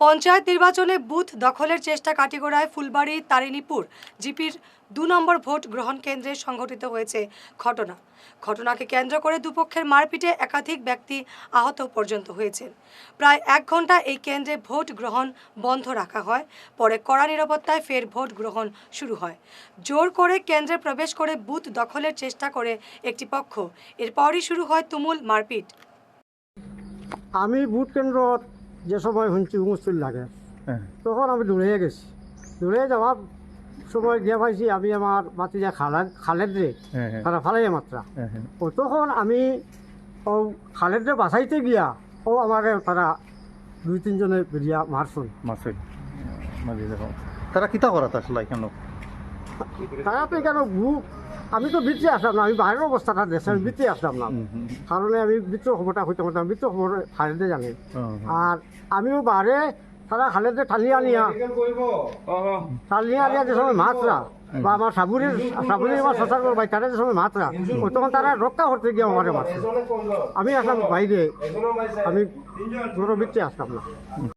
পঞ্চায়েত নির্বাচনে বুথ দখলের চেষ্টা কাটিগড়ায় ফুলবাড়ি তারিণীপুর জিপির ২ নম্বর ভোট গ্রহণ কেন্দ্রে সংঘটিত হয়েছে ঘটনাকে কেন্দ্র করে দুপক্ষের মারপিটে একাধিক ব্যক্তি আহত পর্যন্ত হয়েছেন। প্রায় ১ ঘন্টা এই কেন্দ্রে ভোট গ্রহণ বন্ধ রাখা হয়। পরে কড়া নিরাপত্তায় ফের ভোট গ্রহণ শুরু হয়। জোর করে কেন্দ্রে প্রবেশ করে বুথ দখলের চেষ্টা করে একটি পক্ষ। এরপরই শুরু হয় তুমুল মারপিট। আমি বুথ কেন্দ্র যে সময় শুনছি হুমস্থুল লাগে তখন আমি দৌড়ে গেছি। দৌড়ে যাওয়ার সময় গিয়ে পাইছি আমি আমার মাতি যে খালেদ রে তারা ফালাই মাত্রা ও তখন আমি ও খালেদ রে বাঁচাইতে গিয়া ও আমার তারা ২-৩ জনে বেরিয়া মারছুন। তারা কিতা করা আসলে কেন তারা তো কেন আমি তো বৃত্তি আসলাম না, আমি বাইরের অবস্থাটা দেখছি, আমি বৃত্তি আসলাম না কারণে আমি বৃত্ত খবরটা হইতে পারতাম, বৃত্ত খবর খালেদে জানে। আর আমিও বাইরে তারা খালেদে টালিয়ে আনিয়া যে সময় মাত্রা বা আমার সাবুরি আমার শশার ভাই তারা যে সময় মাত্রা ওই তখন তারা রক্ষা করতে গিয়ে আমারে মারছে। আমি আসলাম বাইরে, আমি কোনো বৃত্তি আসলাম না।